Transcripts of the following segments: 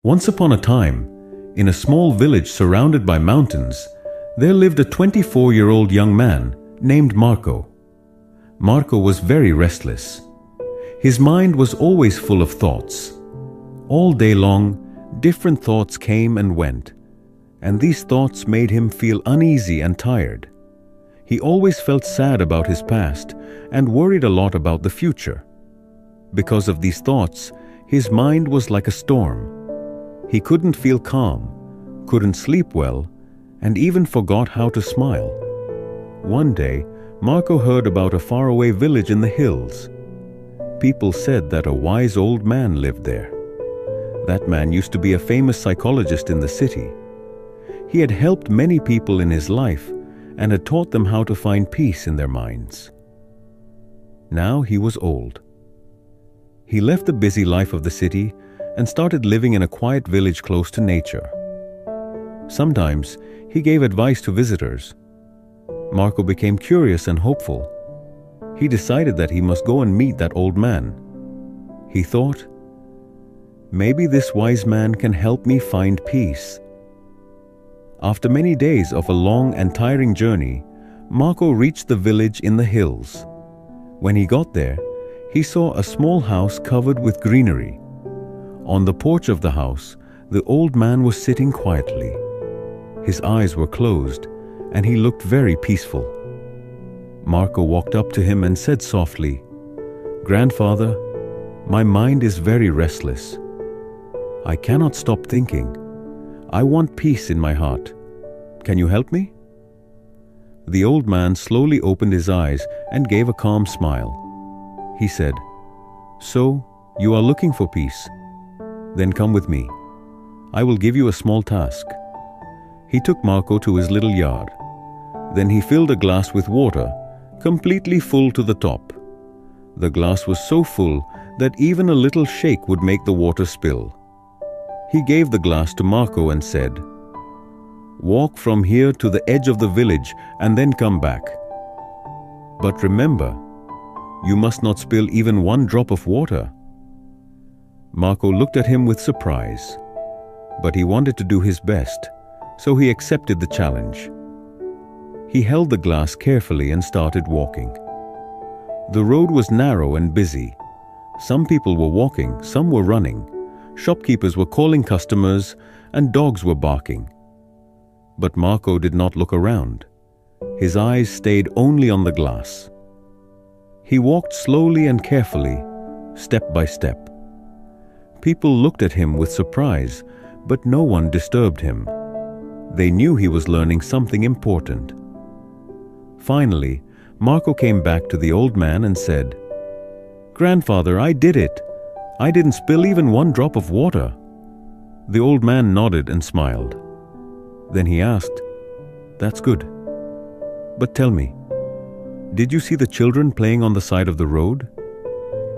Once upon a time, in a small village surrounded by mountains, there lived a 24-year-old young man named Marco. Marco was very restless. His mind was always full of thoughts. All day long, different thoughts came and went, and these thoughts made him feel uneasy and tired. He always felt sad about his past and worried a lot about the future. Because of these thoughts, his mind was like a storm. He couldn't feel calm, couldn't sleep well, and even forgot how to smile. One day, Marco heard about a faraway village in the hills. People said that a wise old man lived there. That man used to be a famous psychologist in the city. He had helped many people in his life and had taught them how to find peace in their minds. Now he was old. He left the busy life of the city and started living in a quiet village close to nature. Sometimes he gave advice to visitors. Marco became curious and hopeful. He decided that he must go and meet that old man. He thought, maybe this wise man can help me find peace. After many days of a long and tiring journey, Marco reached the village in the hills. When he got there, he saw a small house covered with greenery. On the porch of the house, the old man was sitting quietly. His eyes were closed, and he looked very peaceful. Marco walked up to him and said softly, "Grandfather, my mind is very restless. I cannot stop thinking. I want peace in my heart. Can you help me?" The old man slowly opened his eyes and gave a calm smile. He said, "So, you are looking for peace? Then come with me. I will give you a small task." He took Marco to his little yard. Then he filled a glass with water, completely full to the top. The glass was so full that even a little shake would make the water spill. He gave the glass to Marco and said, "Walk from here to the edge of the village and then come back. But remember, you must not spill even one drop of water." Marco looked at him with surprise, but he wanted to do his best, so he accepted the challenge. He held the glass carefully and started walking. The road was narrow and busy. Some people were walking, some were running. Shopkeepers were calling customers, and dogs were barking. But Marco did not look around. His eyes stayed only on the glass. He walked slowly and carefully, step by step. People looked at him with surprise, but no one disturbed him. They knew he was learning something important. Finally, Marco came back to the old man and said, "Grandfather, I did it. I didn't spill even one drop of water." The old man nodded and smiled. Then he asked, "That's good. But tell me, did you see the children playing on the side of the road?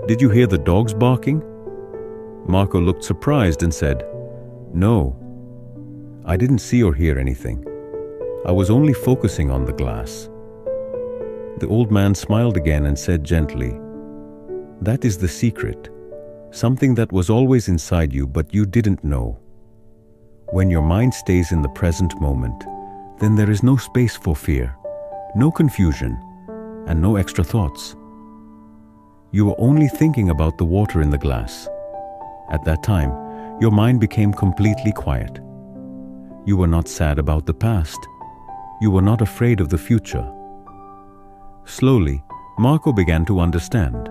Did you hear the dogs barking?" Marco looked surprised and said, "No, I didn't see or hear anything. I was only focusing on the glass." The old man smiled again and said gently, "That is the secret, something that was always inside you but you didn't know. When your mind stays in the present moment, then there is no space for fear, no confusion, and no extra thoughts. You are only thinking about the water in the glass. At that time, your mind became completely quiet. You were not sad about the past. You were not afraid of the future." Slowly, Marco began to understand.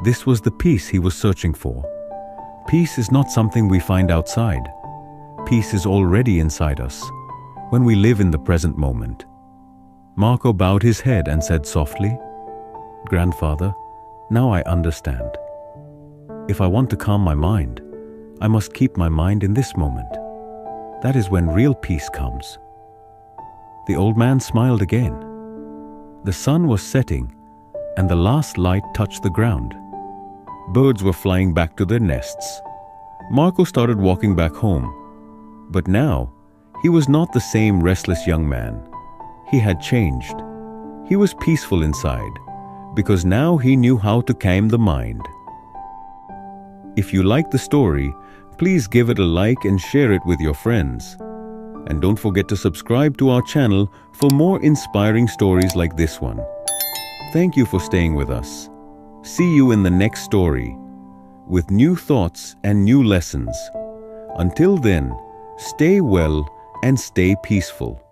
This was the peace he was searching for. Peace is not something we find outside. Peace is already inside us, when we live in the present moment. Marco bowed his head and said softly, "Grandfather, now I understand. If I want to calm my mind, I must keep my mind in this moment. That is when real peace comes." The old man smiled again. The sun was setting, and the last light touched the ground. Birds were flying back to their nests. Marco started walking back home. But now, he was not the same restless young man. He had changed. He was peaceful inside, because now he knew how to calm the mind. If you like the story, Please give it a like and share it with your friends. And don't forget to subscribe to our channel for more inspiring stories like this one. Thank you for staying with us. See you in the next story with new thoughts and new lessons. Until then, stay well and stay peaceful.